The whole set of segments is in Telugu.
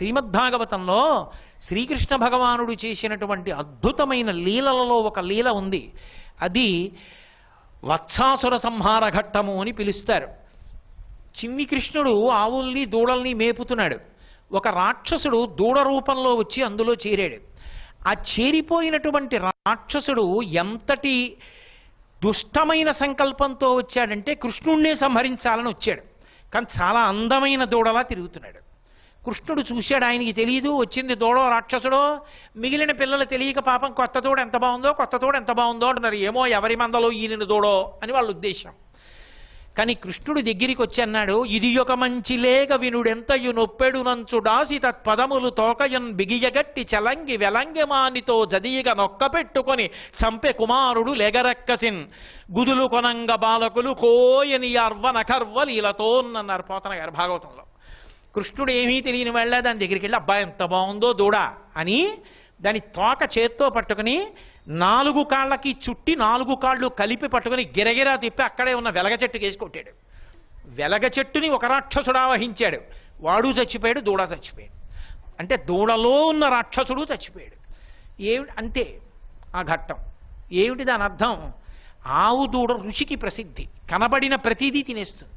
శ్రీమద్భాగవతంలో శ్రీకృష్ణ భగవానుడు చేసినటువంటి అద్భుతమైన లీలలలో ఒక లీల ఉంది. అది వత్సాసుర సంహార ఘట్టము అని పిలుస్తారు. చిన్ని కృష్ణుడు ఆవుల్ని దూడల్ని మేపుతున్నాడు. ఒక రాక్షసుడు దూడ రూపంలో వచ్చి అందులో చేరాడు. ఆ చేరిపోయినటువంటి రాక్షసుడు ఎంతటి దుష్టమైన సంకల్పంతో వచ్చాడంటే కృష్ణుణ్ణే సంహరించాలని వచ్చాడు. కానీ చాలా అందమైన దూడలా తిరుగుతున్నాడు. కృష్ణుడు చూశాడు, ఆయనకి తెలియదు వచ్చింది దూడో రాక్షసుడో. మిగిలిన పిల్లలు తెలియక పాపం కొత్త తోడు ఎంత బాగుందో అంటున్నారు. ఏమో ఎవరి మందలో ఈయన దూడో అని వాళ్ళ ఉద్దేశం. కానీ కృష్ణుడు దగ్గరికి వచ్చి అన్నాడు, ఇది ఒక మంచి లేగ వినుడెంతయు నొప్పెడు నంచుడాసి తత్పదములు తోకయన్ బిగియగట్టి చలంగి వెలంగెమానితో జదీగ నొక్క పెట్టుకొని చంపె కుమారుడు లెగరక్కసిన్ గుదులు కొనంగ బాలకులు కోయని అర్వనకర్వలీలతో అన్నారు పోతన గారు భాగవతంలో. కృష్ణుడు ఏమీ తెలియని వాళ్ళ దాని దగ్గరికి వెళ్ళి అబ్బాయి ఎంత బాగుందో దూడ అని దాని తోక చేత్తో పట్టుకుని 4 కాళ్ళకి చుట్టి 4 కాళ్ళు కలిపి పట్టుకుని గిరగిరా తిప్పి అక్కడే ఉన్న వెలగ చెట్టుకి వేసి కొట్టాడు. వెలగ చెట్టుని ఒక రాక్షసుడు ఆవహించాడు. వాడు చచ్చిపోయాడు, దూడ చచ్చిపోయాడు. అంటే దూడలో ఉన్న రాక్షసుడు చచ్చిపోయాడు. అంతే ఆ ఘట్టం. ఏమిటి దాని అర్థం? ఆవు దూడ రుచికి ప్రసిద్ధి. కనబడిన ప్రతిదీ తినేస్తుంది,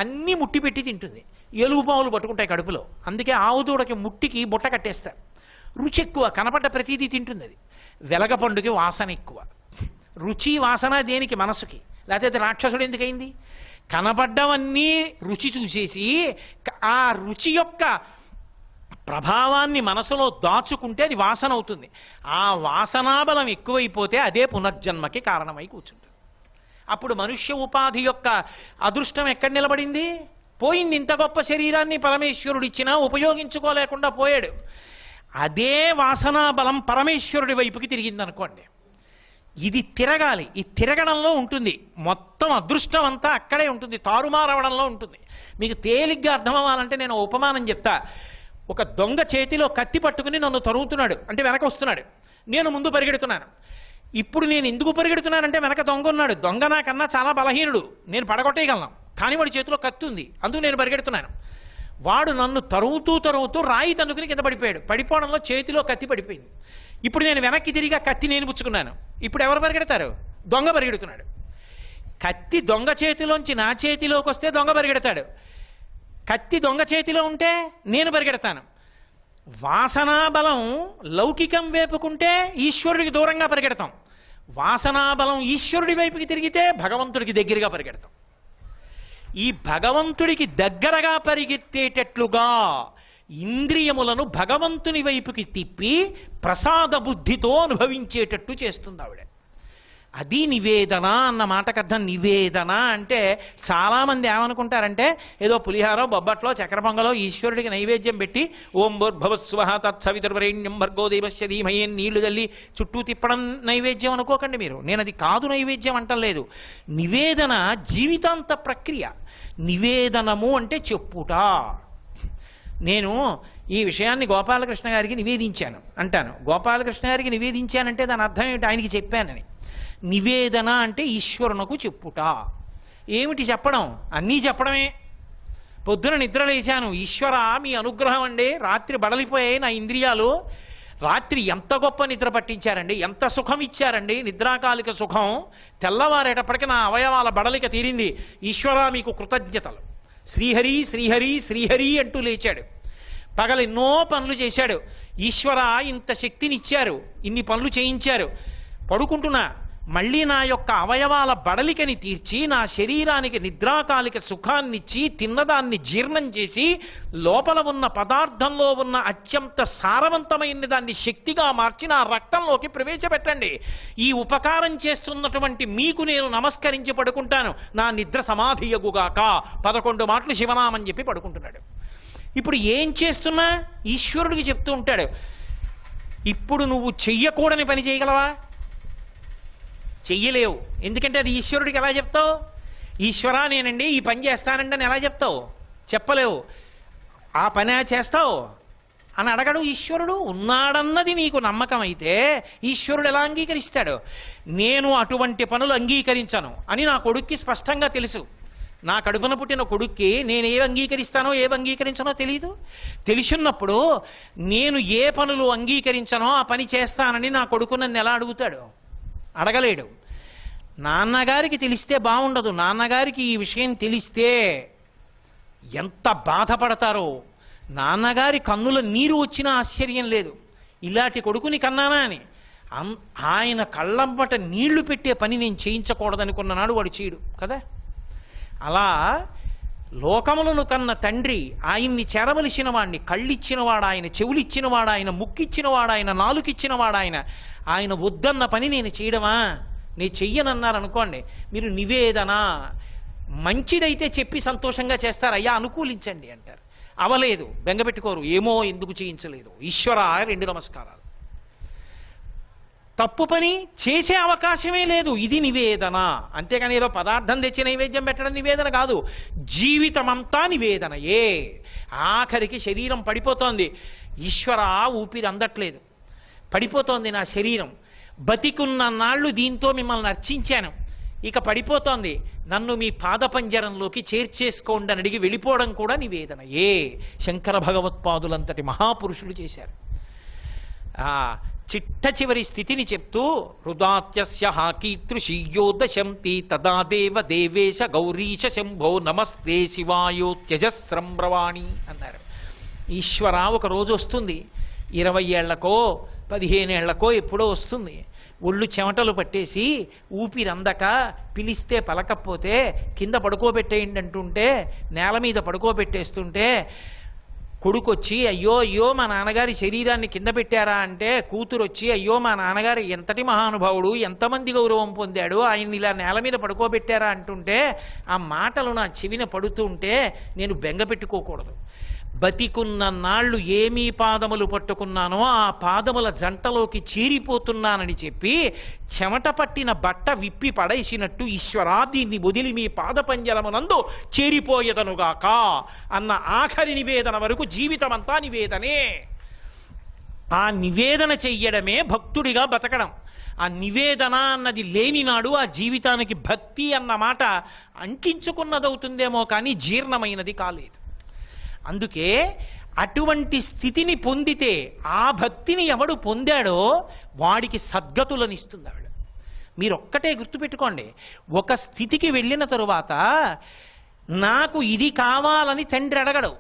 అన్నీ ముట్టి పెట్టి తింటుంది. ఎలుగుపాములు పట్టుకుంటాయి కడుపులో. అందుకే ఆవు దూడకి ముట్టికి బుట్ట కట్టేస్తారు. రుచి ఎక్కువ, కనపడ్డ ప్రతిదీ తింటుంది. అది వెలగ పండుగ వాసన ఎక్కువ. రుచి వాసన దేనికి? మనసుకి. లేకపోతే రాక్షసుడు ఎందుకైంది? కనపడ్డవన్నీ రుచి చూసేసి ఆ రుచి యొక్క ప్రభావాన్ని మనసులో దాచుకుంటే అది వాసన అవుతుంది. ఆ వాసనాబలం ఎక్కువైపోతే అదే పునర్జన్మకి కారణమై కూర్చుంటుంది. అప్పుడు మనుష్య ఉపాధి యొక్క అదృష్టం ఎక్కడ నిలబడింది? పోయింది. ఇంత గొప్ప శరీరాన్ని పరమేశ్వరుడు ఇచ్చినా ఉపయోగించుకోలేకుండా పోయాడు. అదే వాసనా బలం పరమేశ్వరుడి వైపుకి తిరిగిందనుకోండి. ఇది తిరగాలి. ఈ తిరగడంలో ఉంటుంది మొత్తం అదృష్టం అంతా. అక్కడే ఉంటుంది, తారుమారవడంలో ఉంటుంది. మీకు తేలిగ్గా అర్థం అవ్వాలంటే నేను ఉపమానం చెప్తా. ఒక దొంగ చేతిలో కత్తి పట్టుకుని నన్ను తరుగుతున్నాడు, అంటే వెనక వస్తున్నాడు. నేను ముందు పరిగెడుతున్నాను. ఇప్పుడు నేను ఎందుకు పరిగెడుతున్నానంటే వెనక దొంగ ఉన్నాడు. దొంగ నాకన్నా చాలా బలహీనుడు, నేను పడగొట్టేయగలను. కానీ వాడి చేతిలో కత్తి ఉంది, అందుకు నేను పరిగెడుతున్నాను. వాడు నన్ను తరుగుతూ రాయి తన్నుకుని కింద పడిపోయాడు. పడిపోవడంలో చేతిలో కత్తి పడిపోయింది. ఇప్పుడు నేను వెనక్కి తిరిగి కత్తి నేను పుచ్చుకున్నాను. ఇప్పుడు ఎవరు పరిగెడతారు? దొంగ పరిగెడుతున్నాడు. కత్తి దొంగ చేతిలోంచి నా చేతిలోకి వస్తే దొంగ పరిగెడతాడు. కత్తి దొంగ చేతిలో ఉంటే నేను పరిగెడతాను. వాసనాబలం లౌకికం వేపుకుంటే ఈశ్వరుడికి దూరంగా పరిగెడతాం. వాసనాబలం ఈశ్వరుడి వైపుకి తిరిగితే భగవంతుడికి దగ్గరగా పరిగెడతాం. ఈ భగవంతుడికి దగ్గరగా పరిగెత్తేటట్లుగా ఇంద్రియములను భగవంతుని వైపుకి తిప్పి ప్రసాద బుద్ధితో అనుభవించేటట్టు చేస్తుంది ఆవిడ. అది నివేదన అన్న మాటకు అర్థం. నివేదన అంటే చాలామంది ఏమనుకుంటారంటే ఏదో పులిహారో బొబ్బట్లో చక్కెర పొంగలో ఈశ్వరుడికి నైవేద్యం పెట్టి ఓం భూర్భువస్సువః తత్సవితుర్వరేణ్యం భర్గో దేవస్య ధీమహి నీళ్లు తల్లి చుట్టూ తిప్పడం నైవేద్యం అనుకోకండి మీరు. నేను అది కాదు నైవేద్యం అంటలేదు. నివేదన జీవితాంత ప్రక్రియ. నివేదనము అంటే చెప్పుట. నేను ఈ విషయాన్ని గోపాలకృష్ణ గారికి నివేదించాను అంటాను. గోపాలకృష్ణ గారికి నివేదించానంటే దాని అర్థం ఏమిటి? ఆయనకి చెప్పానని. నివేదన అంటే ఈశ్వరునకు చెప్పుట. ఏమిటి చెప్పడం? అన్నీ చెప్పడమే. పొద్దున నిద్రలేశాను, ఈశ్వర మీ అనుగ్రహం అండి, రాత్రి బడలిపోయాయి నా ఇంద్రియాలు, రాత్రి ఎంత గొప్ప నిద్ర పట్టించారండి, ఎంత సుఖం ఇచ్చారండి, నిద్రాకాలిక సుఖం. తెల్లవారేటప్పటికి నా అవయవాల బడలిక తీరింది, ఈశ్వర మీకు కృతజ్ఞతలు. శ్రీహరి శ్రీహరి శ్రీహరి అంటూ లేచాడు. పగలెన్నో పనులు చేశాడు. ఈశ్వర ఇంత శక్తినిచ్చారు, ఇన్ని పనులు చేయించారు. పడుకుంటున్నా, మళ్ళీ నా యొక్క అవయవాల బడలికని తీర్చి నా శరీరానికి నిద్రాకాలిక సుఖాన్నిచ్చి తిన్నదాన్ని జీర్ణం చేసి లోపల ఉన్న పదార్థంలో ఉన్న అత్యంత సారవంతమైన దాన్ని శక్తిగా మార్చి నా రక్తంలోకి ప్రవేశపెట్టండి. ఈ ఉపకారం చేస్తున్నటువంటి మీకు నేను నమస్కరించి పడుకుంటాను. నా నిద్ర సమాధియగుగాక 11 మాటలు శివనామని చెప్పి పడుకుంటున్నాడు. ఇప్పుడు ఏం చేస్తున్నా ఈశ్వరుడికి చెప్తూ ఉంటాడు. ఇప్పుడు నువ్వు చెయ్యకూడని పని చేయగలవా? చెయ్యలేవు. ఎందుకంటే అది ఈశ్వరుడికి ఎలా చెప్తావు? ఈశ్వరా నేనండి ఈ పని చేస్తానండి అని ఎలా చెప్తావు? చెప్పలేవు. ఆ పని చేస్తావు అని అడగడు ఈశ్వరుడు. ఉన్నాడన్నది నీకు నమ్మకం అయితే ఈశ్వరుడు ఎలా అంగీకరిస్తాడు? నేను అటువంటి పనులు అంగీకరించను అని నా కొడుక్కి స్పష్టంగా తెలుసు. నా కడుపున పుట్టిన కొడుక్కి నేను ఏ అంగీకరిస్తానో ఏ అంగీకరించనో తెలియదు. తెలిసినప్పుడు నేను ఏ పనులు అంగీకరించనో ఆ పని చేస్తానని నా కొడుకు నన్ను ఎలా అడుగుతాడు? అడగలేడు. నాన్నగారికి తెలిస్తే బాగుండదు. నాన్నగారికి ఈ విషయం తెలిస్తే ఎంత బాధపడతారో. నాన్నగారి కన్నుల నీరు వచ్చినా ఆశ్చర్యం లేదు. ఇలాంటి కొడుకుని కన్నానా అని. ఆయన కళ్ళంబట నీళ్లు పెట్టే పని నేను చేయించకూడదనుకున్న నాడు వాడు చేయడు కదా. అలా లోకములను కన్న తండ్రి ఆయన్ని చేరవలసిన వాడిని, కళ్ళిచ్చినవాడు ఆయన, చెవులిచ్చినవాడు ఆయన, ముక్కిచ్చినవాడు ఆయన, నాలుకిచ్చినవాడు ఆయన. ఆయన వద్దన్న పని నేను చేయడమా? నేను చెయ్యనన్నారనుకోండి, మీరు నివేదన మంచిదైతే చెప్పి సంతోషంగా చేస్తారు. అయ్యా అనుకూలించండి అంటారు. అవలేదు, బెంగపెట్టుకోరు. ఏమో ఎందుకు చేయించలేదు, ఈశ్వర 2 నమస్కారాలు. తప్పు పని చేసే అవకాశమే లేదు. ఇది నివేదన. అంతేగాని ఏదో పదార్థం తెచ్చి నైవేద్యం పెట్టడం నివేదన కాదు. జీవితమంతా నివేదనయే. ఆఖరికి శరీరం పడిపోతోంది. ఈశ్వర ఊపిరి అందట్లేదు, పడిపోతోంది నా శరీరం. బతికున్న నాళ్ళు దీంతో మిమ్మల్ని అర్చించాను, ఇక పడిపోతోంది, నన్ను మీ పాదపంజరంలోకి చేర్చేసుకోండి అని అడిగి వెళ్ళిపోవడం కూడా నివేదనయే. శంకర భగవత్పాదులంతటి మహాపురుషులు చేశారు. చిట్ట చివరి స్థితిని చెప్తూ హృదాత్యస్య కీతృషీయో దశంతి తదా దేవ దేవేశ గౌరీశ శంభో నమస్తే శివాయో త్యజస్రం బ్రవాణి అన్నారు. ఈశ్వర ఒక రోజు వస్తుంది, 20 ఏళ్లకో 15 ఏళ్లకో ఎప్పుడో వస్తుంది. ఒళ్ళు చెమటలు పట్టేసి ఊపిరందక పిలిస్తే పలకపోతే కింద పడుకోబెట్టేయండి అంటుంటే నేల మీద పడుకోబెట్టేస్తుంటే కొడుకొచ్చి అయ్యో అయ్యో మా నాన్నగారి శరీరాన్ని కింద పెట్టారా అంటే, కూతురు వచ్చి అయ్యో మా నాన్నగారు ఎంతటి మహానుభావుడు, ఎంతమంది గౌరవం పొందాడు, ఆయన్ని ఇలా నేల మీద పడుకోబెట్టారా అంటుంటే ఆ మాటలు నా చెవిన పడుతుంటే నేను బెంగ పెట్టుకోకూడదు. బతికున్న నాళ్ళు ఏమీ పాదములు పట్టుకున్నానో ఆ పాదముల జంటలోకి చీరిపోతున్నానని చెప్పి చెమట పట్టిన బట్ట విప్పి పడేసినట్టు ఈశ్వరా దీన్ని వదిలి మీ పాదపంజరమునందు చేరిపోయేదనుగాక అన్న ఆఖరి నివేదన వరకు జీవితమంతా నివేదనే. ఆ నివేదన చెయ్యడమే భక్తుడిగా బతకడం. ఆ నివేదన అన్నది లేనినాడు ఆ జీవితానికి భక్తి అన్న మాట అంకించుకున్నదవుతుందేమో కానీ జీర్ణమైనది కాలేదు. అందుకే అటువంటి స్థితిని పొందితే ఆ భక్తిని ఎవడు పొందాడో వాడికి సద్గతులను ఇస్తుంది ఆవిడ. మీరు ఒక్కటే గుర్తుపెట్టుకోండి, ఒక స్థితికి వెళ్ళిన తరువాత నాకు ఇది కావాలని తండ్రి అడగడు,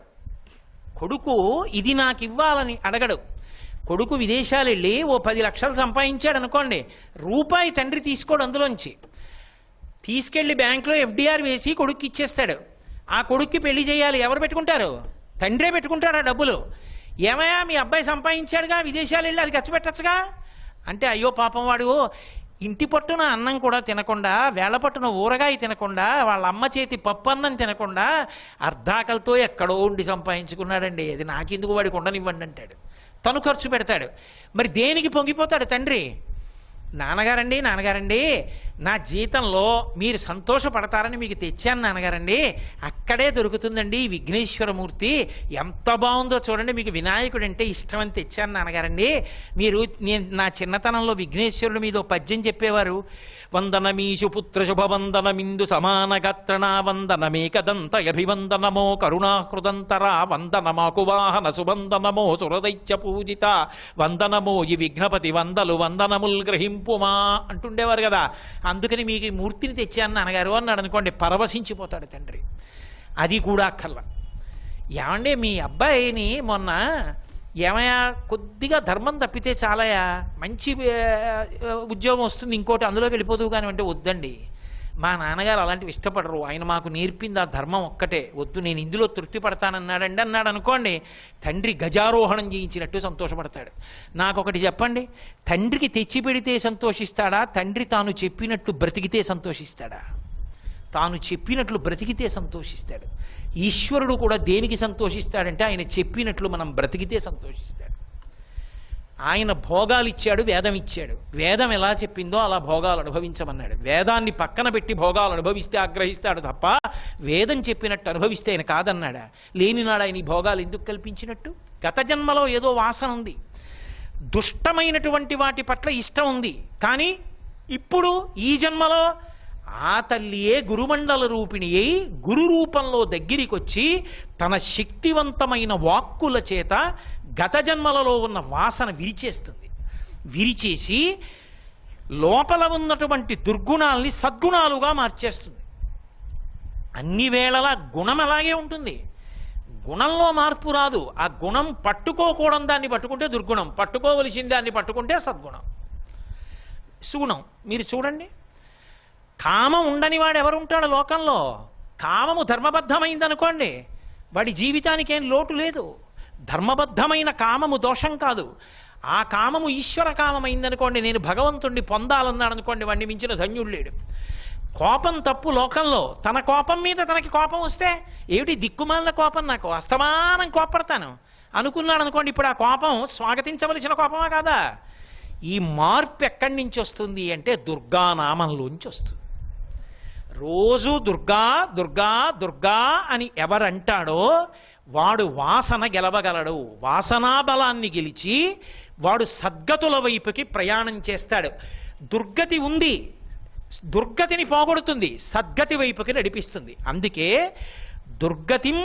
కొడుకు ఇది నాకు ఇవ్వాలని అడగడు. కొడుకు విదేశాలు వెళ్ళి ఓ 10 లక్షలు సంపాదించాడు అనుకోండి, రూపాయి తండ్రి తీసుకోడు. అందులోంచి తీసుకెళ్లి బ్యాంకులో FDR వేసి కొడుక్కి ఇచ్చేస్తాడు. ఆ కొడుక్కి పెళ్లి చేయాలి, ఎవరు పెట్టుకుంటారు? తండ్రే పెట్టుకుంటాడు ఆ డబ్బులు. ఏమయ్యా మీ అబ్బాయి సంపాదించాడుగా, విదేశాలు వెళ్ళి అది ఖర్చు పెట్టచ్చుగా అంటే, అయ్యో పాపం వాడు ఇంటి పట్టున అన్నం కూడా తినకుండా, వేళ్ల పట్టున ఊరగాయ తినకుండా, వాళ్ళ అమ్మ చేతి పప్పు అన్నం తినకుండా అర్ధాకలతో ఎక్కడో ఉండి సంపాదించుకున్నాడండి, అది నాకెందుకు వాడికి ఉండనివ్వండి అంటాడు. తను ఖర్చు పెడతాడు. మరి దేనికి పొంగిపోతాడు తండ్రి? నాన్నగారండి నాన్నగారండి నా జీతంలో మీరు సంతోషపడతారని మీకు తెచ్చాను నాన్నగారండి, అక్కడే దొరుకుతుందండి ఈ విఘ్నేశ్వరమూర్తి, ఎంత బాగుందో చూడండి, మీకు వినాయకుడు అంటే ఇష్టమని తెచ్చాను నాన్నగారండి. మీరు నా చిన్నతనంలో విఘ్నేశ్వరుడు మీద ఓ పద్యం చెప్పేవారు, వందనమీషు పుత్ర శుభవందనమిందు సమానగాత్రణ వందనమేకదంత అభివందనమో కరుణాహృదంతరా వందనమాకు వాహన సువందనమో సురదైత్య పూజిత వందనమో ఈ విఘ్నపతి వందలు వందనముల్ గ్రహింపుమా అంటుండేవారు కదా. అందుకని మీకు ఈ మూర్తిని తెచ్చాను నాన్నగారు అన్నాడు అనుకోండి, పరవశించిపోతాడు తండ్రి. అది కూడా అక్కర్లా. ఏమంటే మీ అబ్బాయిని మొన్న ఏమయ్యా కొద్దిగా ధర్మం తప్పితే చాలయా, మంచి ఉద్యోగం వస్తుంది ఇంకోటి అందులోకి వెళ్ళిపోదు కానీ అంటే, వద్దండి మా నాన్నగారు అలాంటివి ఇష్టపడరు, ఆయన మాకు నేర్పింది ఆ ధర్మం ఒక్కటే, వద్దు నేను ఇందులో తృప్తి పడతానన్నాడండి అన్నాడు అనుకోండి, తండ్రి గజారోహణం చేయించినట్టు సంతోషపడతాడు. నాకొకటి చెప్పండి, తండ్రికి తెచ్చి పెడితే సంతోషిస్తాడా, తండ్రి తాను చెప్పినట్టు బ్రతికితే సంతోషిస్తాడా? తాను చెప్పినట్లు బ్రతికితే సంతోషిస్తాడు. ఈశ్వరుడు కూడా దేనికి సంతోషిస్తాడంటే ఆయన చెప్పినట్లు మనం బ్రతికితే సంతోషిస్తాడు. ఆయన భోగాలు ఇచ్చాడు, వేదం ఇచ్చాడు, వేదం ఎలా చెప్పిందో అలా భోగాలు అనుభవించమన్నాడు. వేదాన్ని పక్కన పెట్టి భోగాలు అనుభవిస్తే ఆగ్రహిస్తాడు తప్ప వేదం చెప్పినట్టు అనుభవిస్తే ఆయన కాదన్నాడా? లేనినాడు ఆయన ఈ భోగాలు ఎందుకు కల్పించినట్టు? గత జన్మలో ఏదో వాసన ఉంది, దుష్టమైనటువంటి వాటి పట్ల ఇష్టం ఉంది, కానీ ఇప్పుడు ఈ జన్మలో ఆ తల్లియే గురుమండల రూపిణి అయి గురు రూపంలో దగ్గరికి వచ్చి తన శక్తివంతమైన వాక్కుల చేత గత జన్మలలో ఉన్న వాసన విరిచేస్తుంది. విరిచేసి లోపల ఉన్నటువంటి దుర్గుణాల్ని సద్గుణాలుగా మార్చేస్తుంది. అన్ని వేళలా గుణం అలాగే ఉంటుంది, గుణంలో మార్పు రాదు. ఆ గుణం పట్టుకోకూడని దాన్ని పట్టుకుంటే దుర్గుణం, పట్టుకోవలసిన దాన్ని పట్టుకుంటే సద్గుణం, సుగుణం. మీరు చూడండి, కామం ఉండని వాడు ఎవరుంటాడు లోకంలో? కామము ధర్మబద్ధమైందనుకోండి, వాడి జీవితానికి ఏం లోటు లేదు. ధర్మబద్ధమైన కామము దోషం కాదు. ఆ కామము ఈశ్వర కామమైందనుకోండి, నేను భగవంతుణ్ణి పొందాలన్నాడు అనుకోండి, వాడిని మించిన ధన్యుడు లేడు. కోపం తప్పు లోకంలో. తన కోపం మీద తనకి కోపం వస్తే ఏమిటి దిక్కుమాలిన కోపం, నాకు అస్తమానం కోపడతాను అనుకున్నాడు అనుకోండి, ఇప్పుడు ఆ కోపం స్వాగతించవలసిన కోపమా కాదా? ఈ మార్పు ఎక్కడి నుంచి వస్తుంది అంటే దుర్గానామంలోంచి వస్తుంది. రోజు దుర్గా దుర్గా దుర్గా అని ఎవరంటాడో వాడు వాసన గెలవగలడు. వాసనా బలాన్ని గెలిచి వాడు సద్గతుల వైపుకి ప్రయాణం చేస్తాడు. దుర్గతి ఉంది, దుర్గతిని పోగొడుతుంది, సద్గతి వైపుకి నడిపిస్తుంది. అందుకే దుర్గతిం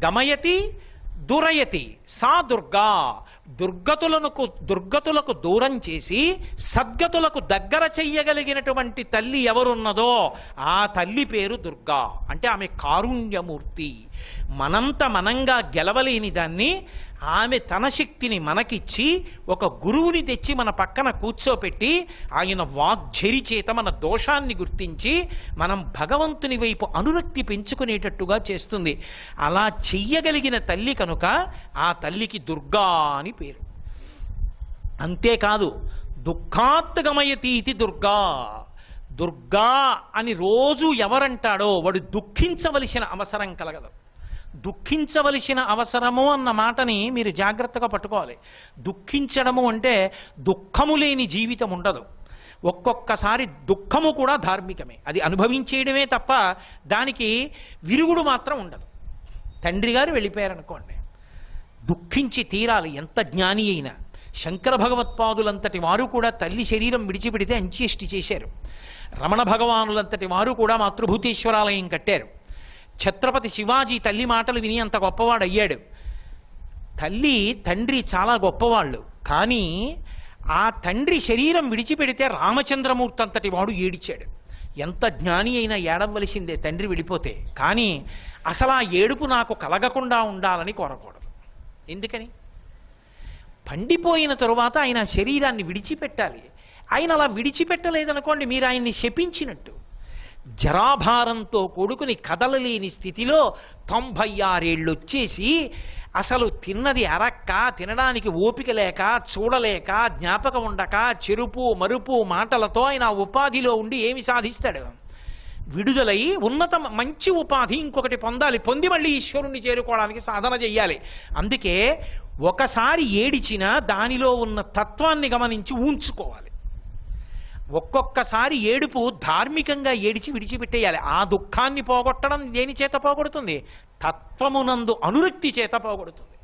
గమయతి దురయతి సా దుర్గా. దుర్గతులకు దూరం చేసి సద్గతులకు దగ్గర చెయ్యగలిగినటువంటి తల్లి ఎవరున్నదో ఆ తల్లి పేరు దుర్గా. అంటే ఆమె కారుణ్యమూర్తి. మనంత మనంగా గెలవలేని దాన్ని ఆమె తన శక్తిని మనకిచ్చి ఒక గురువుని తెచ్చి మన పక్కన కూర్చోపెట్టి ఆయన వాగ్ఝరి చేత మన దోషాన్ని గుర్తించి మనం భగవంతుని వైపు అనురక్తి పెంచుకునేటట్టుగా చేస్తుంది. అలా చెయ్యగలిగిన తల్లి కనుక ఆ తల్లికి దుర్గా అని పేరు. అంతేకాదు, దుఃఖాత్తగమయతీతి దుర్గా. దుర్గా అని రోజు ఎవరంటాడో వాడు దుఃఖించవలసిన అవసరం కలగదు. దుఃఖించవలసిన అవసరము అన్న మాటని మీరు జాగ్రత్తగా పట్టుకోవాలి. దుఃఖించడము అంటే దుఃఖము లేని జీవితం ఉండదు. ఒక్కొక్కసారి దుఃఖము కూడా ధార్మికమే, అది అనుభవించేయడమే తప్ప దానికి విరుగుడు మాత్రం ఉండదు. తండ్రి గారు వెళ్ళిపోయారనుకోండి, దుఃఖించి తీరాలి, ఎంత జ్ఞాని అయినా. శంకర భగవత్పాదులంతటి వారు కూడా తల్లి శరీరం విడిచిపెడితే అంత్యేష్టి చేశారు. రమణ భగవానులంతటి వారు కూడా మాతృభూతేశ్వరాలయం కట్టారు. ఛత్రపతి శివాజీ తల్లి మాటలు విని అంత గొప్పవాడు అయ్యాడు. తండ్రి చాలా గొప్పవాళ్ళు. కానీ ఆ తండ్రి శరీరం విడిచిపెడితే రామచంద్రమూర్తి అంతటి వాడు ఏడిచాడు. ఎంత జ్ఞాని అయినా ఏడవలసిందే తండ్రి వెళ్ళిపోతే. కానీ అసలు ఆ ఏడుపు నాకు కలగకుండా ఉండాలని కోరకూడదు. ఎందుకని? పండిపోయిన తరువాత ఆయన శరీరాన్ని విడిచిపెట్టాలి. ఆయన అలా విడిచిపెట్టలేదనుకోండి, మీరు ఆయన్ని శపించినట్టు. జరాభారంతో కొడుకుని కదలలేని స్థితిలో 96 ఏళ్ళు వచ్చేసి అసలు తిన్నది అరక్క, తినడానికి ఓపిక లేక, చూడలేక, జ్ఞాపకం ఉండక, చెరుపు మరుపు మాటలతో ఆయన ఉపాధిలో ఉండి ఏమి సాధిస్తాడు? విడుదలై ఉన్నత మంచి ఉపాధి ఇంకొకటి పొందాలి. పొంది మళ్ళీ ఈశ్వరుణ్ణి చేరుకోవడానికి సాధన చెయ్యాలి. అందుకే ఒకసారి ఏడిచినా దానిలో ఉన్న తత్వాన్ని గమనించి ఉంచుకోవాలి. ఒక్కొక్కసారి ఏడుపు ధార్మికంగా ఏడిచి విడిచిపెట్టేయాలి. ఆ దుఃఖాన్ని పోగొట్టడం దేని చేత పోగొడుతుంది? తత్వమునందు అనురక్తి చేత పోగొడుతుంది.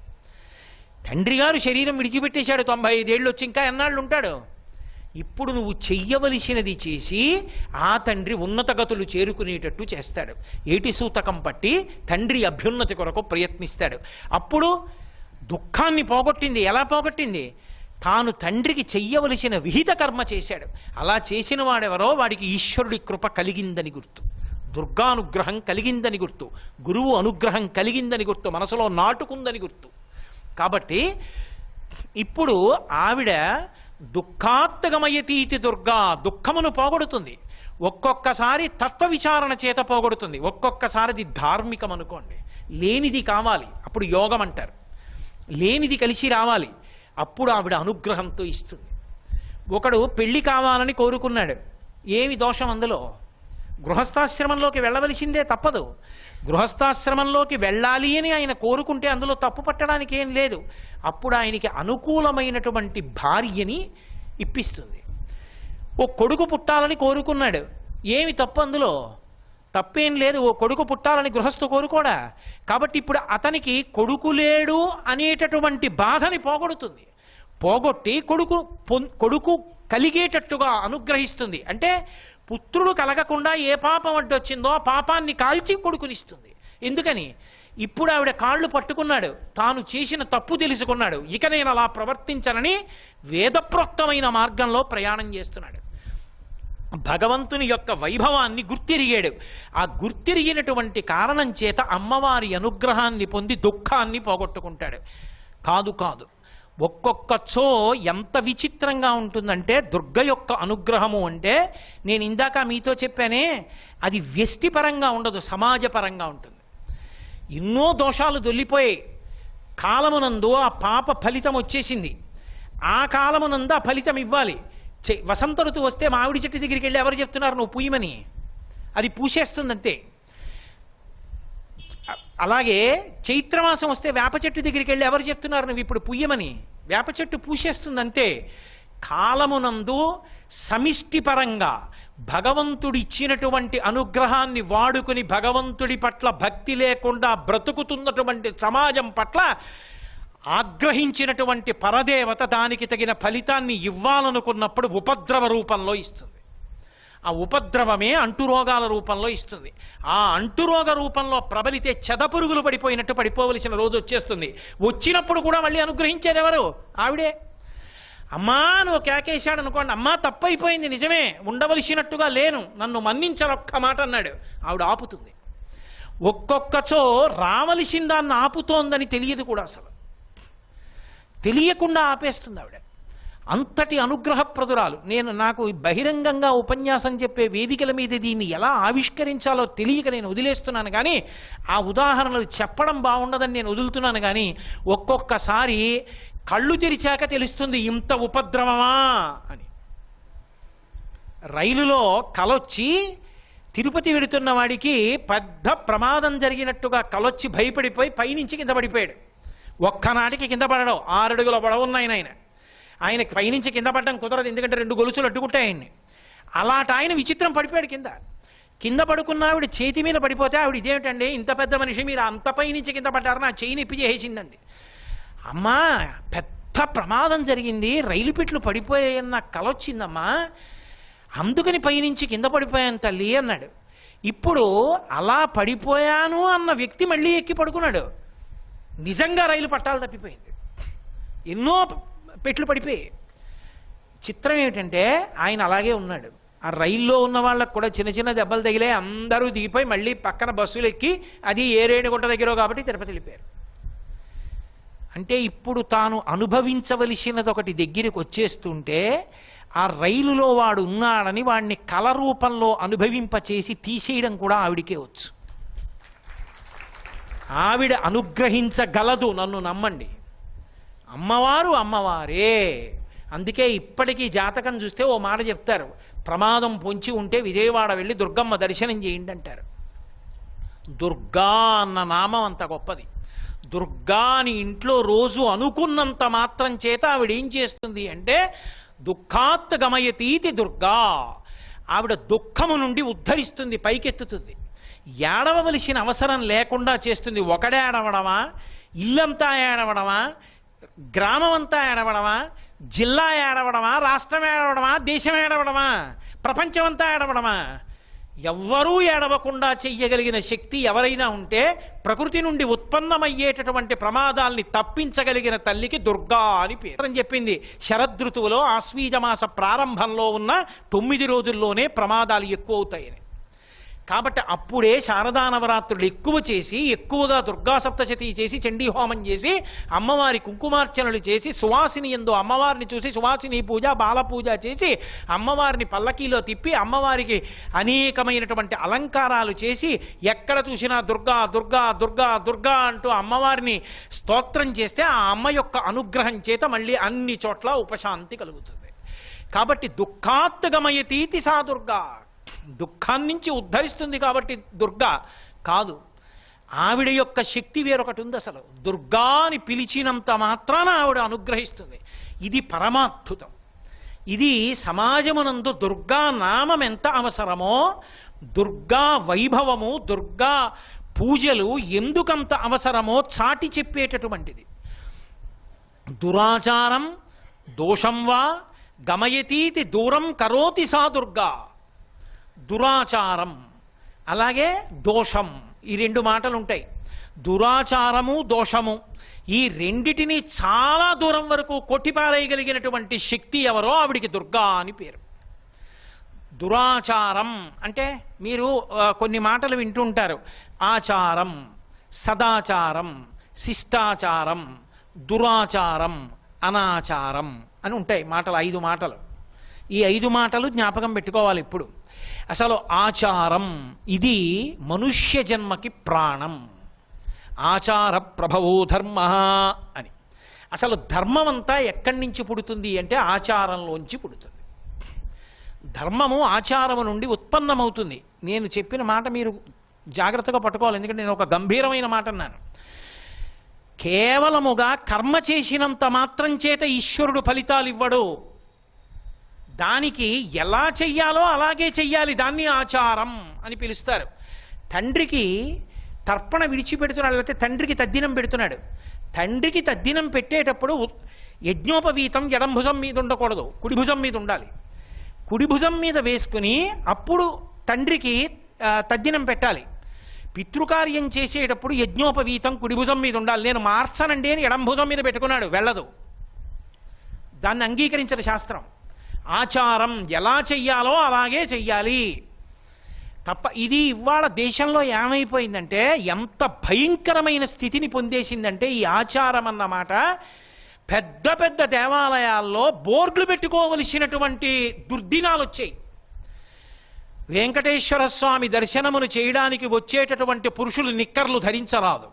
తండ్రి గారు శరీరం విడిచిపెట్టేశాడు, 95 ఏళ్ళు వచ్చి ఇంకా ఎన్నాళ్ళు ఉంటాడు? ఇప్పుడు నువ్వు చెయ్యవలసినది చేసి ఆ తండ్రి ఉన్నత గతులు చేరుకునేటట్టు చేస్తాడు. ఏటి సూతకం పట్టి తండ్రి అభ్యున్నతి కొరకు ప్రయత్నిస్తాడు. అప్పుడు దుఃఖాన్ని పోగొట్టింది. ఎలా పోగొట్టింది? తాను తండ్రికి చెయ్యవలసిన విహిత కర్మ చేశాడు. అలా చేసిన వాడెవరో వాడికి ఈశ్వరుడి కృప కలిగిందని గుర్తు, దుర్గానుగ్రహం కలిగిందని గుర్తు, గురువు అనుగ్రహం కలిగిందని గుర్తు, మనసులో నాటుకుందని గుర్తు. కాబట్టి ఇప్పుడు ఆవిడ దుఃఖాత్తగమయతీతి దుర్గా, దుఃఖమును పోగొడుతుంది. ఒక్కొక్కసారి తత్వ విచారణ చేత పోగొడుతుంది, ఒక్కొక్కసారిది ధార్మికం అనుకోండి. లేనిది కావాలి, అప్పుడు యోగం అంటారు. లేనిది కలిసి రావాలి, అప్పుడు ఆవిడ అనుగ్రహంతో ఇస్తుంది. ఒకడు పెళ్లి కావాలని కోరుకున్నాడు, ఏమి దోషం అందులో? గృహస్థాశ్రమంలోకి వెళ్ళవలసిందే, తప్పదు. గృహస్థాశ్రమంలోకి వెళ్ళాలి అని ఆయన కోరుకుంటే అందులో తప్పు పట్టడానికి ఏం లేదు. అప్పుడు ఆయనకి అనుకూలమైనటువంటి భార్యని ఇప్పిస్తుంది. ఓ కొడుకు పుట్టాలని కోరుకున్నాడు, ఏమి తప్పు అందులో? తప్పేం లేదు. ఓ కొడుకు పుట్టాలని గృహస్థు కోరుకోడా? కాబట్టి ఇప్పుడు అతనికి కొడుకు లేడు అనేటటువంటి బాధని పోగొడుతుంది. పోగొట్టి కొడుకు కలిగేటట్టుగా అనుగ్రహిస్తుంది. అంటే పుత్రుడు కలగకుండా ఏ పాపం అడ్డొచ్చిందో ఆ పాపాన్ని కాల్చి కొడుకునిస్తుంది. ఎందుకని? ఇప్పుడు ఆవిడ కాళ్ళు పట్టుకున్నాడు, తాను చేసిన తప్పు తెలుసుకున్నాడు, ఇక నేను అలా ప్రవర్తించనని వేదప్రోక్తమైన మార్గంలో ప్రయాణం చేస్తున్నాడు. భగవంతుని యొక్క వైభవాన్ని గుర్తిరిగాడు. ఆ గుర్తిరిగినటువంటి కారణం చేత అమ్మవారి అనుగ్రహాన్ని పొంది దుఃఖాన్ని పోగొట్టుకుంటాడు. కాదు కాదు, ఒక్కొక్కచో ఎంత విచిత్రంగా ఉంటుందంటే దుర్గ యొక్క అనుగ్రహము అంటే, నేను ఇందాక మీతో చెప్పానే, అది వ్యష్టిపరంగా ఉండదు, సమాజపరంగా ఉంటుంది. ఎన్నో దోషాలు దొల్లిపోయాయి. కాలమునందు ఆ పాప ఫలితం వచ్చేసింది, ఆ కాలమునందు ఆ ఫలితం ఇవ్వాలి. వసంత ఋతువు వస్తే మామిడి చెట్టు దగ్గరికి వెళ్ళి ఎవరు చెప్తున్నారు నువ్వు పూయమని? అది పూసేస్తుంది అంతే. అలాగే చైత్రమాసం వస్తే వేప చెట్టు దగ్గరికి వెళ్ళి ఎవరు చెప్తున్నారు నువ్వు ఇప్పుడు పూయమని? వేప చెట్టు పూసేస్తుంది అంతే. కాలమునందు సమిష్టిపరంగా భగవంతుడి ఇచ్చినటువంటి అనుగ్రహాన్ని వాడుకుని భగవంతుడి పట్ల భక్తి లేకుండా బ్రతుకుతున్నటువంటి సమాజం పట్ల ఆగ్రహించినటువంటి పరదేవత దానికి తగిన ఫలితాన్ని ఇవ్వాలనుకున్నప్పుడు ఉపద్రవ రూపంలో ఇస్తుంది. ఆ ఉపద్రవమే అంటురోగాల రూపంలో ఇస్తుంది. ఆ అంటురోగ రూపంలో ప్రబలితే చెదపురుగులు పడిపోయినట్టు పడిపోవలసిన రోజు వచ్చేస్తుంది. వచ్చినప్పుడు కూడా మళ్ళీ అనుగ్రహించేది ఎవరు? ఆవిడే. అమ్మా నువ్వు కేకేశాడు అనుకోండి, అమ్మా తప్పైపోయింది, నిజమే, ఉండవలసినట్టుగా లేను, నన్ను మన్నించరొక్క మాట అన్నాడు, ఆవిడ ఆపుతుంది. ఒక్కొక్కచో రావలసిన దాన్ని ఆపుతోందని తెలియదు కూడా, అసలు తెలియకుండా ఆపేస్తుంది ఆవిడ. అంతటి అనుగ్రహప్రదురాలు. నాకు బహిరంగంగా ఉపన్యాసం చెప్పే వేదికల మీద దీన్ని ఎలా ఆవిష్కరించాలో తెలియక నేను వదిలేస్తున్నాను, కానీ ఆ ఉదాహరణలు చెప్పడం బాగుండదని నేను వదులుతున్నాను. కానీ ఒక్కొక్కసారి కళ్ళు తెరిచాక తెలుస్తుంది ఇంత ఉపద్రవమా అని. రైలులో కలొచ్చి తిరుపతి వెడుతున్న వాడికి పెద్ద ప్రమాదం జరిగినట్టుగా కలొచ్చి భయపడిపోయి పైనుంచి కింద పడిపోయాడు. ఒక్కనాటికి కింద పడడం, 6 అడుగుల పొడవున్నాయన ఆయనకి పైనుంచి కింద పడడం కుదరదు, ఎందుకంటే 2 గొలుసులు అడ్డుకుంటాయి ఆయన్ని. అలాంటి ఆయన విచిత్రం పడిపోయాడు. కింద పడుకున్న ఆవిడ చేతి మీద పడిపోతే ఆవిడ ఇదేమిటండి ఇంత పెద్ద మనిషి మీరు అంత పైనుంచి కింద పడ్డారు, నా చేయి నొప్పి చేసిందండి. అమ్మా పెద్ద ప్రమాదం జరిగింది, రైలు పెట్లు పడిపోయాయన్న కలొచ్చిందమ్మా, అందుకని పైనుంచి కింద పడిపోయాను తల్లి అన్నాడు. ఇప్పుడు అలా పడిపోయాను అన్న వ్యక్తి మళ్ళీ ఎక్కి పడుకున్నాడు. నిజంగా రైలు పట్టాలు తప్పిపోయింది, ఎన్నో పెట్లు పడిపోయి. చిత్రం ఏమిటంటే ఆయన అలాగే ఉన్నాడు. ఆ రైల్లో ఉన్న వాళ్ళకు కూడా చిన్న చిన్న దెబ్బలు తగిలే, అందరూ దిగిపోయి మళ్ళీ పక్కన బస్సులు ఎక్కి, అది ఏ రేణిగుంట దగ్గర కాబట్టి తిరుపతి వెళ్ళిపోయారు. అంటే ఇప్పుడు తాను అనుభవించవలసినది ఒకటి దగ్గరికి వచ్చేస్తుంటే ఆ రైలులో వాడు ఉన్నాడని వాడిని కల రూపంలో అనుభవింపచేసి తీసేయడం కూడా ఆవిడికే వచ్చు. ఆవిడ అనుగ్రహించగలదు, నన్ను నమ్మండి. అమ్మవారు అమ్మవారే. అందుకే ఇప్పటికీ జాతకం చూస్తే ఓ మాట చెప్తారు, ప్రమాదం పొంచి ఉంటే విజయవాడ వెళ్ళి దుర్గమ్మ దర్శనం చేయండి అంటారు. దుర్గా అన్న నామం అంత గొప్పది. దుర్గా అని ఇంట్లో రోజు అనుకున్నంత మాత్రం చేత ఆవిడ ఏం చేస్తుంది అంటే దుఃఖాత్ గమయతీతి దుర్గా. ఆవిడ దుఃఖము నుండి ఉద్ధరిస్తుంది, పైకెత్తుతుంది. ఏడవలసిన అవసరం లేకుండా చేస్తుంది. ఒకడే ఏడవడమా, ఇల్లంతా ఏడవడమా, గ్రామం అంతా ఏడవడమా, జిల్లా ఏడవడమా, రాష్ట్రం ఏడవడమా, దేశం ఏడవడమా, ప్రపంచమంతా ఏడవడమా? ఎవ్వరూ ఏడవకుండా చెయ్యగలిగిన శక్తి ఎవరైనా ఉంటే ప్రకృతి నుండి ఉత్పన్నమయ్యేటటువంటి ప్రమాదాల్ని తప్పించగలిగిన తల్లికి దుర్గా అని పేరు అని చెప్పింది. శరదృతువులో ఆశ్వీజమాస ప్రారంభంలో ఉన్న 9 రోజుల్లోనే ప్రమాదాలు ఎక్కువ అవుతాయని. కాబట్టి అప్పుడే శారదా నవరాత్రులు ఎక్కువ చేసి, ఎక్కువగా దుర్గా సప్తశతి చేసి, చండీ హోమం చేసి, అమ్మవారి కుంకుమార్చనలు చేసి, సువాసిని యందు అమ్మవారిని చూసి సువాసిని పూజ, బాల పూజ చేసి, అమ్మవారిని పల్లకీలో తిప్పి, అమ్మవారికి అనేకమైనటువంటి అలంకారాలు చేసి, ఎక్కడ చూసినా దుర్గా దుర్గా దుర్గా దుర్గా అంటూ అమ్మవారిని స్తోత్రం చేస్తే ఆ అమ్మ యొక్క అనుగ్రహం చేత మళ్ళీ అన్ని చోట్ల ఉపశాంతి కలుగుతుంది. కాబట్టి దుఃఖాత్తగమయతీతి సా దుర్గా, దుఃఖాన్నించి ఉద్ధరిస్తుంది కాబట్టి దుర్గా కాదు. ఆవిడ యొక్క శక్తి వేరొకటి ఉంది. అసలు దుర్గా అని పిలిచినంత మాత్రాన ఆవిడ అనుగ్రహిస్తుంది. ఇది పరమాద్భుతం. ఇది సమాజమునందు దుర్గా నామం ఎంత అవసరమో, దుర్గా వైభవము, దుర్గా పూజలు ఎందుకంత అవసరమో చాటి చెప్పేటటువంటిది. దురాచారం దోషం వా గమయతీతి దూరం కరోతి సా దుర్గా. దురాచారం, అలాగే దోషం, ఈ రెండు మాటలు ఉంటాయి. దురాచారము దోషము ఈ రెండిటిని చాలా దూరం వరకు కొట్టిపారేయగలిగినటువంటి శక్తి ఎవరో ఆవిడికి దుర్గా అని పేరు. దురాచారం అంటే మీరు కొన్ని మాటలు వింటుంటారు. ఆచారం, సదాచారం, శిష్టాచారం, దురాచారం, అనాచారం అని ఉంటాయి మాటలు, 5 మాటలు. ఈ 5 మాటలు జ్ఞాపకం పెట్టుకోవాలి ఇప్పుడు. అసలు ఆచారం ఇది మనుష్య జన్మకి ప్రాణం. ఆచార ప్రభవో ధర్మ అని. అసలు ధర్మం అంతా ఎక్కడి నుంచి పుడుతుంది అంటే ఆచారంలోంచి పుడుతుంది. ధర్మము ఆచారము నుండి ఉత్పన్నమవుతుంది. నేను చెప్పిన మాట మీరు జాగ్రత్తగా పట్టుకోవాలి, ఎందుకంటే నేను ఒక గంభీరమైన మాట అన్నాను. కేవలముగా కర్మ చేసినంత మాత్రం చేత ఈశ్వరుడు ఫలితాలు ఇవ్వడు. దానికి ఎలా చెయ్యాలో అలాగే చెయ్యాలి, దాన్ని ఆచారం అని పిలుస్తారు. తండ్రికి తర్పణ విడిచిపెడుతున్నాడు, లేకపోతే తండ్రికి తద్దినం పెడుతున్నాడు. తండ్రికి తద్దినం పెట్టేటప్పుడు యజ్ఞోపవీతం ఎడం భుజం మీద ఉండకూడదు, కుడి భుజం మీద ఉండాలి. కుడి భుజం మీద వేసుకుని అప్పుడు తండ్రికి తద్దినం పెట్టాలి. పితృకార్యం చేసేటప్పుడు యజ్ఞోపవీతం కుడి భుజం మీద ఉండాలి. నేను మార్చనండి అని ఎడం భుజం మీద పెట్టుకున్నాడు, వెళ్ళదు, దాన్ని అంగీకరించదు శాస్త్రం. ఆచారం ఎలా చెయ్యాలో అలాగే చెయ్యాలి తప్ప. ఇది ఇవాళ దేశంలో ఏమైపోయిందంటే ఎంత భయంకరమైన స్థితిని పొందేసిందంటే ఈ ఆచారం అన్నమాట పెద్ద పెద్ద దేవాలయాల్లో బోర్డులు పెట్టుకోవలసినటువంటి దుర్దినాలు వచ్చాయి. వెంకటేశ్వర స్వామి దర్శనమును చేయడానికి వచ్చేటటువంటి పురుషులు నిక్కర్లు ధరించరాదు,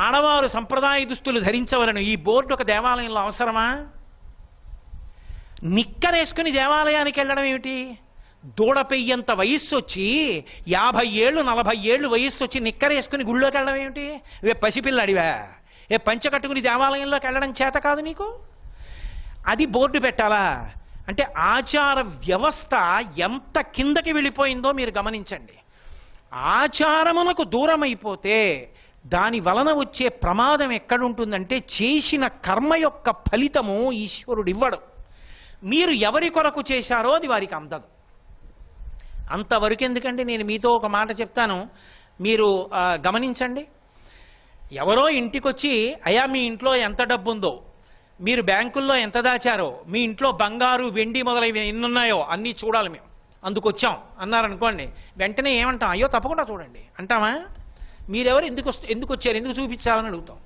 ఆడవారు సంప్రదాయ దుస్తులు ధరించవలను. ఈ బోర్డు ఒక దేవాలయంలో అవసరమా? నిక్కరేసుకుని దేవాలయానికి వెళ్ళడం ఏమిటి? దూడపెయ్యంత వయస్సు వచ్చి 50 ఏళ్ళు 40 ఏళ్ళు వయస్సు వచ్చి నిక్కరేసుకుని గుళ్ళోకి వెళ్ళడం ఏమిటి? ఇవే పసిపిల్లడివా? ఏ పంచ కట్టుకుని దేవాలయంలోకి వెళ్ళడం చేత కాదు నీకు? అది బోర్డు పెట్టాలా? అంటే ఆచార వ్యవస్థ ఎంత కిందకి వెళ్ళిపోయిందో మీరు గమనించండి. ఆచారమునకు దూరం అయిపోతే దాని వలన వచ్చే ప్రమాదం ఎక్కడుంటుందంటే చేసిన కర్మ యొక్క ఫలితము ఈశ్వరుడు ఇవ్వడు. మీరు ఎవరి కొరకు చేశారో అది వారికి అందదు. అంతవరకు ఎందుకంటే నేను మీతో ఒక మాట చెప్తాను, మీరు గమనించండి. ఎవరో ఇంటికొచ్చి అయ్యా మీ ఇంట్లో ఎంత డబ్బు ఉందో, మీరు బ్యాంకుల్లో ఎంత దాచారో, మీ ఇంట్లో బంగారు వెండి మొదలైన ఎన్నున్నాయో అన్నీ చూడాలి మేము, అందుకొచ్చాం అన్నారనుకోండి. వెంటనే ఏమంటాం? అయ్యో తప్పకుండా చూడండి అంటామా? మీరెవరు, ఎందుకు వచ్చారు, ఎందుకు చూపించాలని అడుగుతాం.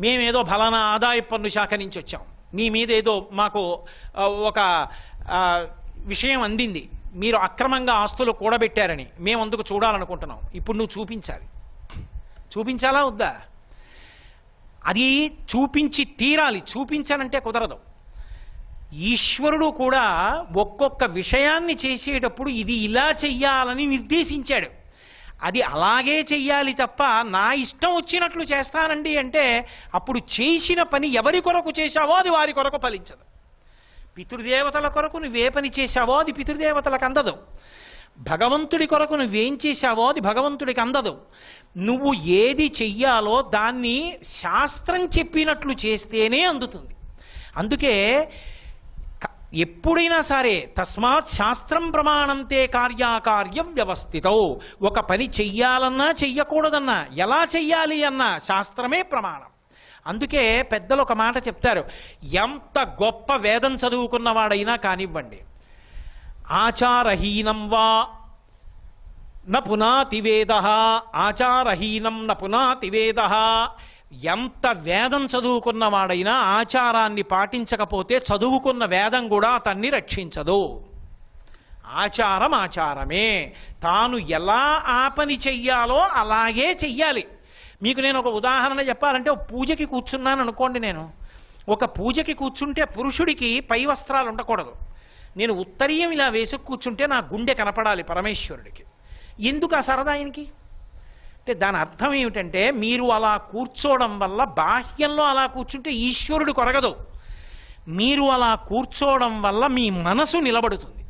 మేమేదో ఫలానా ఆదాయ పన్ను శాఖ నుంచి వచ్చాం, మీ మీద ఏదో మాకు ఒక విషయం అందింది, మీరు అక్రమంగా ఆస్తులు కూడబెట్టారని మేము అందుకు చూడాలనుకుంటున్నాం. ఇప్పుడు నువ్వు చూపించాలి. చూపించాలా వద్దా? అది చూపించి తీరాలి. చూపించాలంటే కుదరదు. ఈశ్వరుడు కూడా ఒక్కొక్క విషయాన్ని చేసేటప్పుడు ఇది ఇలా చెయ్యాలని నిర్దేశించాడు. అది అలాగే చెయ్యాలి తప్ప నా ఇష్టం వచ్చినట్లు చేస్తానండి అంటే అప్పుడు చేసిన పని ఎవరి కొరకు చేశావో అది వారి కొరకు ఫలించదు. పితృదేవతల కొరకు నువ్వే పని చేశావో అది పితృదేవతలకు అందదు. భగవంతుడి కొరకు నువ్వేం చేశావో అది భగవంతుడికి అందదు. నువ్వు ఏది చెయ్యాలో దాన్ని శాస్త్రం చెప్పినట్లు చేస్తేనే అందుతుంది. అందుకే ఎప్పుడైనా సరే తస్మాత్ శాస్త్రం ప్రమాణంతే కార్యాకార్యం వ్యవస్థితం. ఒక పని చెయ్యాలన్నా చెయ్యకూడదన్నా ఎలా చెయ్యాలి అన్నా శాస్త్రమే ప్రమాణం. అందుకే పెద్దలు ఒక మాట చెప్తారు, ఎంత గొప్ప వేదం చదువుకున్నవాడైనా కానివ్వండి, ఆచారహీనం వా న పునాతి వేద, ఆచారహీనం న పునాతి వేద. ఎంత వేదం చదువుకున్నవాడైనా ఆచారాన్ని పాటించకపోతే చదువుకున్న వేదం కూడా అతన్ని రక్షించదు. ఆచారం ఆచారమే. తాను ఎలా ఆ పని చెయ్యాలో అలాగే చెయ్యాలి. మీకు నేను ఒక ఉదాహరణ చెప్పాలంటే, పూజకి కూర్చున్నాను అనుకోండి. నేను ఒక పూజకి కూర్చుంటే పురుషుడికి పై వస్త్రాలు ఉండకూడదు. నేను ఉత్తరీయం ఇలా వేసుకు కూర్చుంటే నా గుండె కనపడాలి పరమేశ్వరుడికి. ఎందుకు ఆ సరదా ఆయనకి? అంటే దాని అర్థం ఏమిటంటే, మీరు అలా కూర్చోవడం వల్ల బాహ్యంలో అలా కూర్చుంటే ఈశ్వరుడు కొరగదు. మీరు అలా కూర్చోవడం వల్ల మీ మనసు నిలబడుతుంది.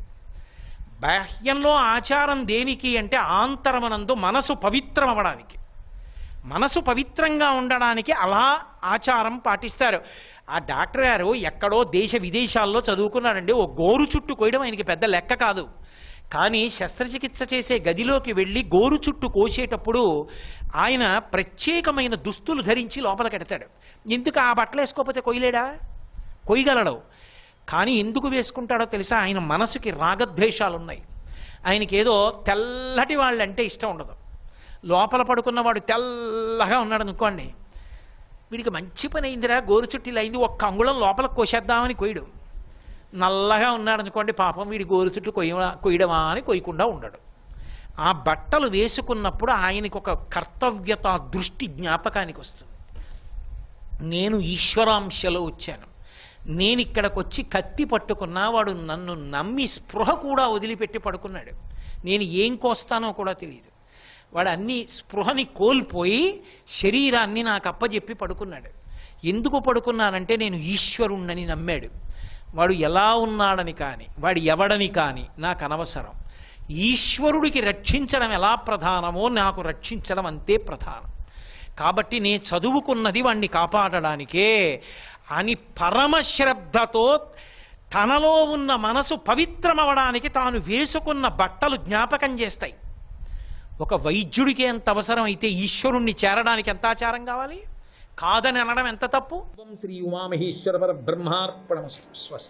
బాహ్యంలో ఆచారం దేనికి అంటే ఆంతరమనందు మనసు పవిత్రం అవ్వడానికి, మనసు పవిత్రంగా ఉండడానికి అలా ఆచారం పాటిస్తారు. ఆ డాక్టర్ గారు ఎక్కడో దేశ విదేశాల్లో చదువుకున్నాడండి. ఓ గోరు చుట్టు కోయడం ఆయనకి పెద్ద లెక్క కాదు. కానీ శస్త్రచికిత్స చేసే గదిలోకి వెళ్ళి గోరు చుట్టూ కోసేటప్పుడు ఆయన ప్రత్యేకమైన దుస్తులు ధరించి లోపలికెడతాడు. ఎందుకు ఆ బట్టలు వేసుకోకపోతే కొయ్యలేడా? కొయ్యగలడు. కానీ ఎందుకు వేసుకుంటాడో తెలుసా? ఆయన మనసుకి రాగద్వేషాలు ఉన్నాయి. ఆయనకేదో తెల్లటి వాళ్ళంటే ఇష్టం ఉండదు. లోపల పడుకున్నవాడు తెల్లగా ఉన్నాడు అనుకోండి, వీడికి మంచి పని అయిందిరా, గోరు చుట్టీలు అయింది, ఒక్క అంగుళం లోపలికి కోసేద్దామని కొయ్యడు. నల్లగా ఉన్నాడు అనుకోండి, పాపం వీడి గోరు చుట్టూ కొయ్యడమా అని కొయ్యకుండా ఉండడు. ఆ బట్టలు వేసుకున్నప్పుడు ఆయనకు ఒక కర్తవ్యత దృష్టి జ్ఞాపకానికి వస్తుంది. నేను ఈశ్వరాంశలో వచ్చాను, నేను ఇక్కడికి వచ్చి కత్తి పట్టుకున్నా వాడు నన్ను నమ్మి స్పృహ కూడా వదిలిపెట్టి పడుకున్నాడు. నేను ఏం కోస్తానో కూడా తెలియదు. వాడు అన్ని స్పృహని కోల్పోయి శరీరాన్ని నాకు అప్పజెప్పి పడుకున్నాడు. ఎందుకు పడుకున్నానంటే నేను ఈశ్వరుణ్ణని నమ్మాడు. వాడు ఎలా ఉన్నాడని కానీ వాడు ఎవడని కానీ నాకు అనవసరం. ఈశ్వరుడికి రక్షించడం ఎలా ప్రధానమో నాకు రక్షించడం అంతే ప్రధానం. కాబట్టి నేను చదువుకున్నది వాణ్ణి కాపాడడానికే అని పరమశ్రద్ధతో తనలో ఉన్న మనసు పవిత్రమవడానికి తాను వేసుకున్న బట్టలు జ్ఞాపకం చేస్తాయి. ఒక వైద్యుడికి ఎంత అవసరం అయితే ఈశ్వరుణ్ణి చేరడానికి ఎంత ఆచారం కావాలి? కాదని అనడం ఎంత తప్పు? శ్రీ ఉమామహేశ్వర పరబ్రహ్మార్పణమస్తు. స్వస్తి.